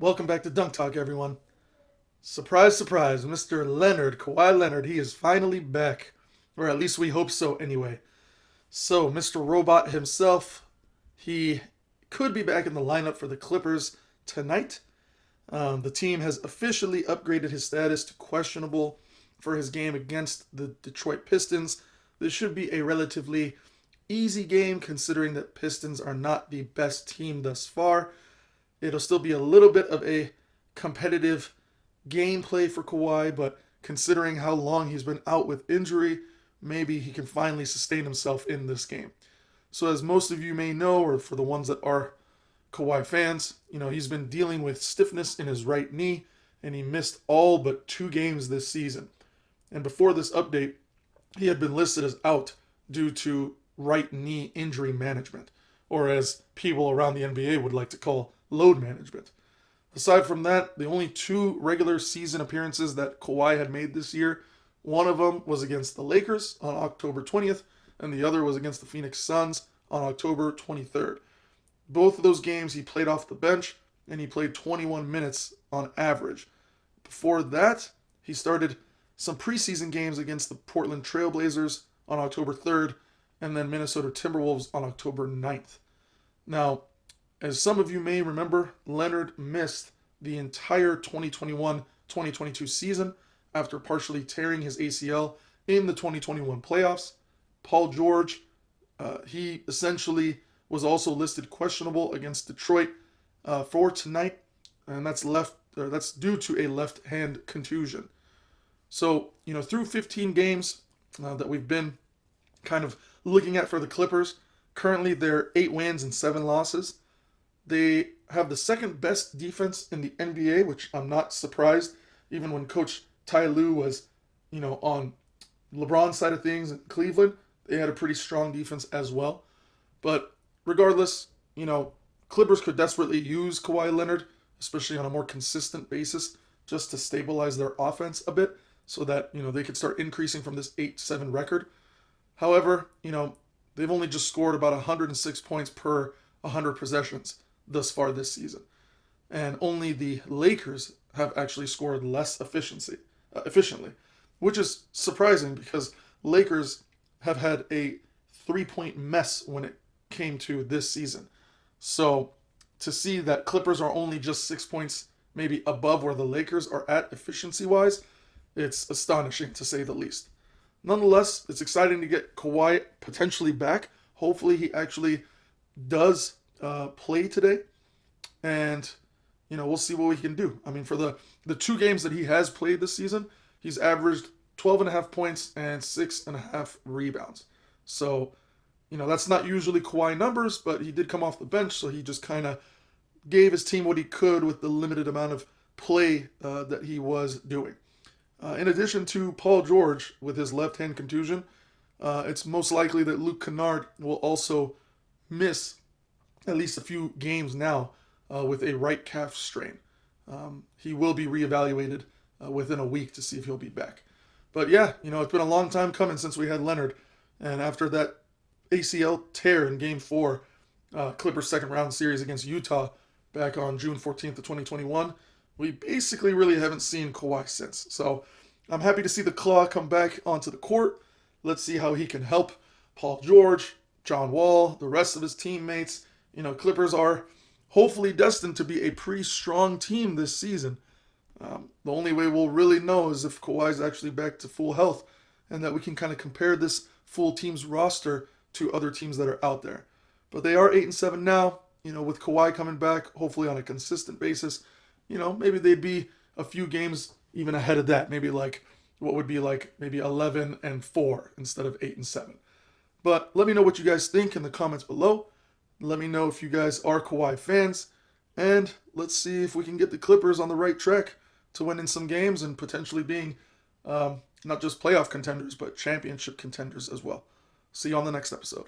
Welcome back to Dunk Talk, everyone. Surprise, surprise, Mr. Leonard, Kawhi Leonard, he is finally back. Or at least we hope so, anyway. So, Mr. Robot himself, he could be back in the lineup for the Clippers tonight. The team has officially upgraded his status to questionable for his game against the Detroit Pistons. This should be a relatively easy game considering that Pistons are not the best team thus far. It'll still be a little bit of a competitive gameplay for Kawhi, but considering how long he's been out with injury, maybe he can finally sustain himself in this game. So, as most of you may know, or for the ones that are Kawhi fans, he's been dealing with stiffness in his right knee, and he missed all but 2 games this season. And before this update, he had been listed as out due to right knee injury management, or as people around the NBA would like to call load management. Aside from that, the only 2 regular season appearances that Kawhi had made this year, one of them was against the Lakers on October 20th, and the other was against the Phoenix Suns on October 23rd. Both of those games he played off the bench, and he played 21 minutes on average. Before that, he started some preseason games against the Portland Trailblazers on October 3rd, and then Minnesota Timberwolves on October 9th. Now, as some of you may remember, Leonard missed the entire 2021-2022 season after partially tearing his ACL in the 2021 playoffs. Paul George, he essentially was also listed questionable against Detroit for tonight, and that's due to a left hand contusion. So, through 15 games that we've been kind of looking at for the Clippers, currently they're 8 wins and 7 losses. They have the second best defense in the NBA, which I'm not surprised. Even when Coach Ty Lue was, on LeBron's side of things in Cleveland, they had a pretty strong defense as well. But regardless, Clippers could desperately use Kawhi Leonard, especially on a more consistent basis, just to stabilize their offense a bit so that, they could start increasing from this 8-7 record. However, they've only just scored about 106 points per 100 possessions thus far this season. And only the Lakers have actually scored less efficiently, which is surprising because Lakers have had a 3-point mess when it came to this season. So to see that Clippers are only just 6 points maybe above where the Lakers are at efficiency-wise, it's astonishing to say the least. Nonetheless, it's exciting to get Kawhi potentially back. Hopefully he actually does play today, and we'll see what we can do. I mean, for the 2 games that he has played this season, he's averaged 12.5 points and 6.5 rebounds. So, that's not usually Kawhi numbers, but he did come off the bench, so he just kind of gave his team what he could with the limited amount of play that he was doing. In addition to Paul George with his left-hand contusion, it's most likely that Luke Kennard will also miss at least a few games now with a right calf strain. He will be reevaluated within a week to see if he'll be back. But yeah, it's been a long time coming since we had Leonard. And after that ACL tear in Game 4, Clippers' second round series against Utah back on June 14th of 2021, we basically really haven't seen Kawhi since. So I'm happy to see the Claw come back onto the court. Let's see how he can help Paul George, John Wall, the rest of his teammates. Clippers are hopefully destined to be a pretty strong team this season. The only way we'll really know is if Kawhi's actually back to full health and that we can kind of compare this full team's roster to other teams that are out there. But they are 8-7 now. With Kawhi coming back, hopefully on a consistent basis, maybe they'd be a few games even ahead of that. Maybe maybe 11-4 instead of 8-7. But let me know what you guys think in the comments below. Let me know if you guys are Kawhi fans. And let's see if we can get the Clippers on the right track to winning some games and potentially being not just playoff contenders, but championship contenders as well. See you on the next episode.